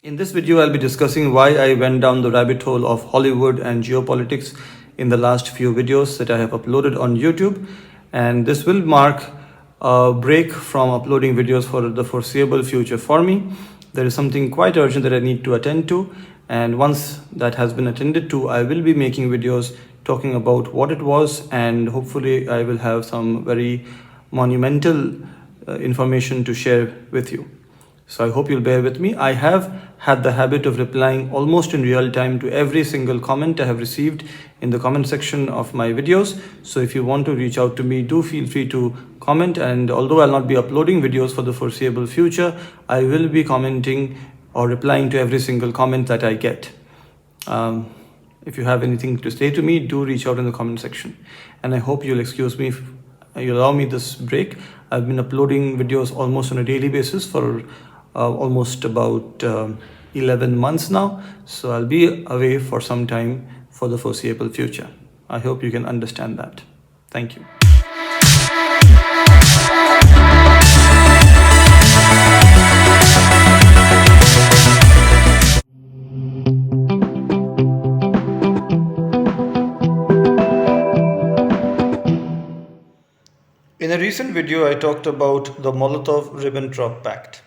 In this video, I'll be discussing why I went down the rabbit hole of Hollywood and geopolitics in the last few videos that I have uploaded on YouTube. And this will mark a break from uploading videos for the foreseeable future for me. There is something quite urgent that I need to attend to. And once that has been attended to, I will be making videos talking about what it was, and hopefully I will have some very monumental information to share with you. So I hope you'll bear with me. I have had the habit of replying almost in real time to every single comment I have received in the comment section of my videos. So if you want to reach out to me, do feel free to comment. And although I'll not be uploading videos for the foreseeable future, I will be commenting or replying to every single comment that I get. If you have anything to say to me, do reach out in the comment section. And I hope you'll excuse me, you allow me this break. I've been uploading videos almost on a daily basis for almost about 11 months now. So I'll be away for some time for the foreseeable future. I hope you can understand that. Thank you. In a recent video, I talked about the Molotov-Ribbentrop Pact.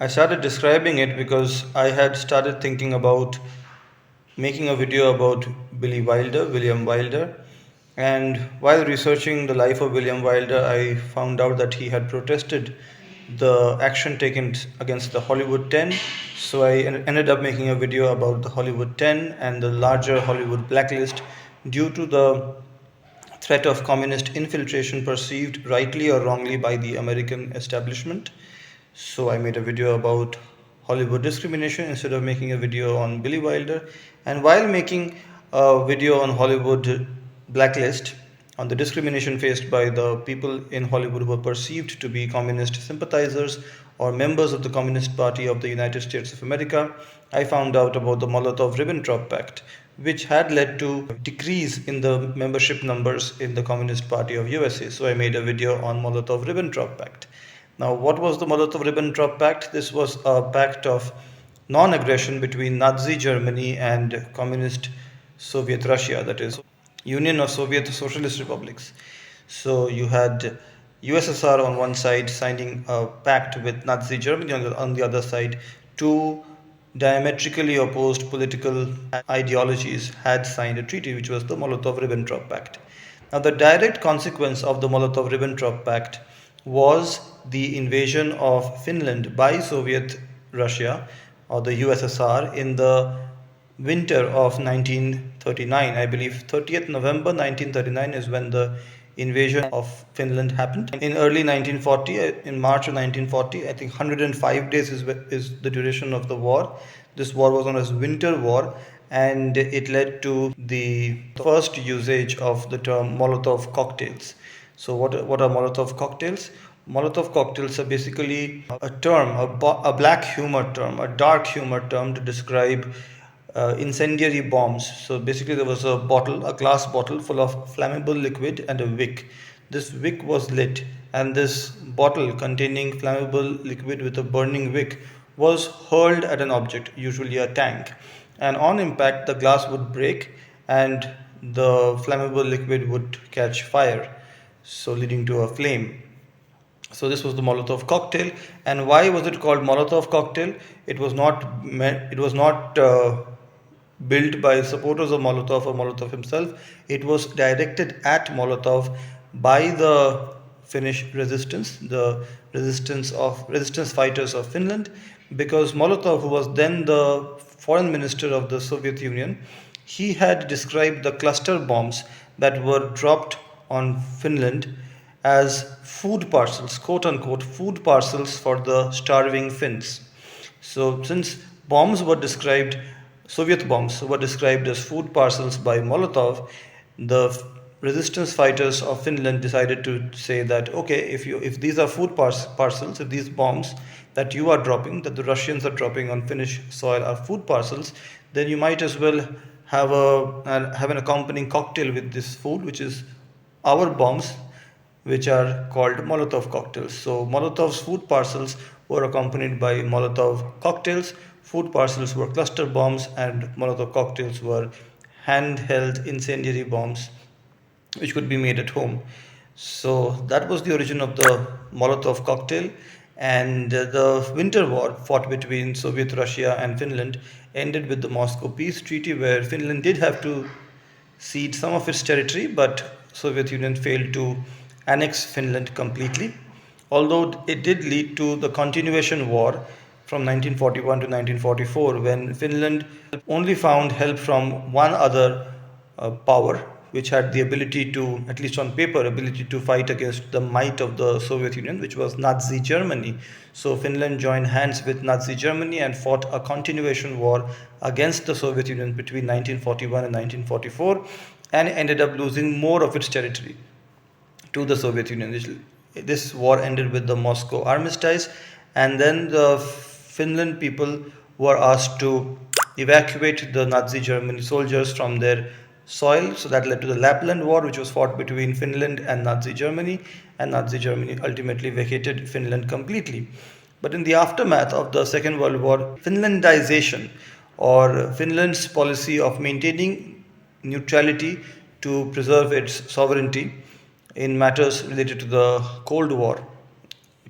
I started describing it because I had started thinking about making a video about William Wilder. And while researching the life of William Wilder, I found out that he had protested the action taken against the Hollywood 10. So I ended up making a video about the Hollywood 10 and the larger Hollywood blacklist due to the threat of communist infiltration perceived rightly or wrongly by the American establishment. So I made a video about Hollywood discrimination instead of making a video on Billy Wilder. And while making a video on Hollywood blacklist, on the discrimination faced by the people in Hollywood who were perceived to be communist sympathizers or members of the Communist Party of the United States of America, I found out about the Molotov-Ribbentrop Pact, which had led to a decrease in the membership numbers in the Communist Party of USA. So I made a video on Molotov-Ribbentrop Pact. Now, what was the Molotov-Ribbentrop Pact? This was a pact of non-aggression between Nazi Germany and Communist Soviet Russia, that is, Union of Soviet Socialist Republics. So you had USSR on one side signing a pact with Nazi Germany, on the other side, two diametrically opposed political ideologies had signed a treaty, which was the Molotov-Ribbentrop Pact. Now, the direct consequence of the Molotov-Ribbentrop Pact was the invasion of Finland by Soviet Russia or the USSR in the winter of 1939. I believe 30th November 1939 is when the invasion of Finland happened. In early 1940, in March of 1940, I think 105 days is the duration of the war. This war was known as Winter War, and it led to the first usage of the term Molotov cocktails. So what are Molotov cocktails? Molotov cocktails are basically a term, a black humor term, a dark humor term to describe incendiary bombs. So basically there was a glass bottle full of flammable liquid and a wick. This wick was lit, and this bottle containing flammable liquid with a burning wick was hurled at an object, usually a tank. And on impact, the glass would break and the flammable liquid would catch fire, so leading to a flame. So this was the Molotov cocktail. And why was it called Molotov cocktail? It was not built by supporters of Molotov or Molotov himself. It was directed at Molotov by the Finnish resistance, the resistance fighters of Finland, because Molotov, who was then the foreign minister of the Soviet Union, he had described the cluster bombs that were dropped on Finland as food parcels, quote unquote, food parcels for the starving Finns. So since Soviet bombs were described as food parcels by Molotov, the resistance fighters of Finland decided to say that, okay, if these are food parcels, if these bombs that you are dropping, that the Russians are dropping on Finnish soil are food parcels, then you might as well have an accompanying cocktail with this food, which is our bombs, which are called Molotov cocktails. So Molotov's food parcels were accompanied by Molotov cocktails, food parcels were cluster bombs, and Molotov cocktails were handheld incendiary bombs which could be made at home. So that was the origin of the Molotov cocktail. And the Winter War, fought between Soviet Russia and Finland, ended with the Moscow Peace Treaty, where Finland did have to cede some of its territory, but Soviet Union failed to annex Finland completely. Although it did lead to the continuation war from 1941 to 1944, when Finland only found help from one other power which had the ability to, at least on paper, ability to fight against the might of the Soviet Union, which was Nazi Germany. So Finland joined hands with Nazi Germany and fought a continuation war against the Soviet Union between 1941 and 1944, and ended up losing more of its territory to the Soviet Union. This war ended with the Moscow Armistice, and then the Finland people were asked to evacuate the Nazi Germany soldiers from their soil. So that led to the Lapland War, which was fought between Finland and Nazi Germany, and Nazi Germany ultimately vacated Finland completely. But in the aftermath of the Second World War, Finlandization, or Finland's policy of maintaining neutrality to preserve its sovereignty in matters related to the Cold War,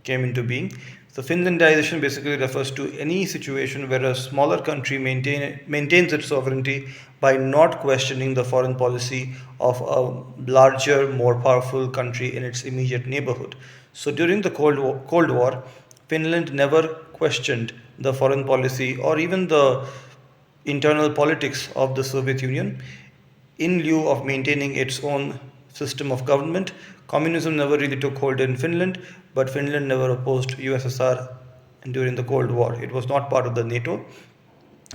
came into being. So Finlandization basically refers to any situation where a smaller country maintains its sovereignty by not questioning the foreign policy of a larger, more powerful country in its immediate neighborhood. So during the Cold War, Finland never questioned the foreign policy or even the internal politics of the Soviet Union in lieu of maintaining its own system of government. Communism never really took hold in Finland, but Finland never opposed USSR during the Cold War. It was not part of the NATO,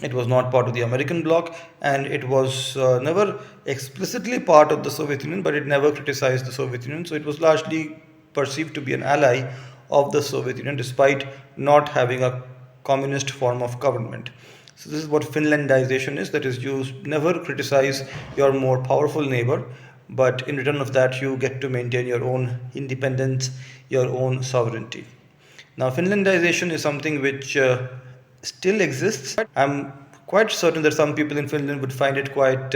it was not part of the American bloc, and it was never explicitly part of the Soviet Union, but it never criticized the Soviet Union. So it was largely perceived to be an ally of the Soviet Union despite not having a communist form of government. So this is what Finlandization is, that is, you never criticize your more powerful neighbor, but in return of that you get to maintain your own independence, your own sovereignty. Now Finlandization is something which still exists. I'm quite certain that some people in Finland would find it quite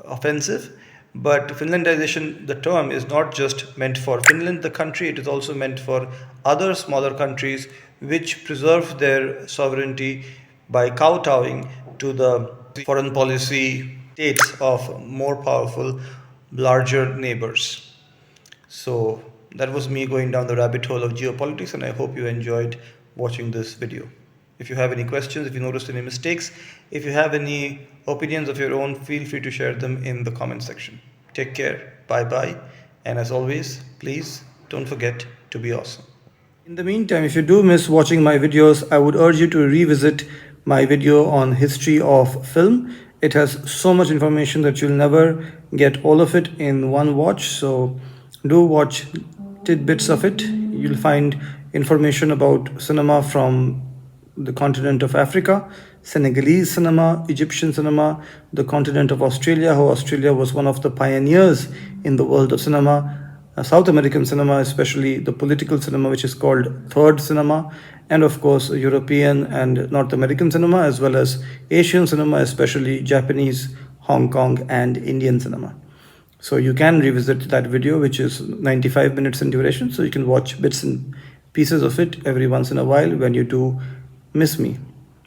offensive, but Finlandization, the term, is not just meant for Finland, the country, it is also meant for other smaller countries which preserve their sovereignty by kowtowing to the foreign policy states of more powerful, larger neighbors. So that was me going down the rabbit hole of geopolitics, and I hope you enjoyed watching this video. If you have any questions, if you noticed any mistakes, if you have any opinions of your own, feel free to share them in the comment section. Take care, bye bye, and as always, please don't forget to be awesome. In the meantime, if you do miss watching my videos, I would urge you to revisit my video on history of film. It has so much information that you'll never get all of it in one watch, so do watch tidbits of it. You'll find information about cinema from the continent of Africa, Senegalese cinema, Egyptian cinema, the continent of Australia, how Australia was one of the pioneers in the world of cinema, South American cinema, especially the political cinema, which is called third cinema, and of course European and North American cinema, as well as Asian cinema, especially Japanese, Hong Kong and Indian cinema. So you can revisit that video, which is 95 minutes in duration, so you can watch bits and pieces of it every once in a while when you do miss me.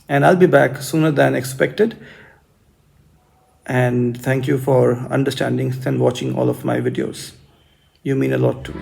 And I'll be back sooner than expected. And thank you for understanding and watching all of my videos. You mean a lot to me.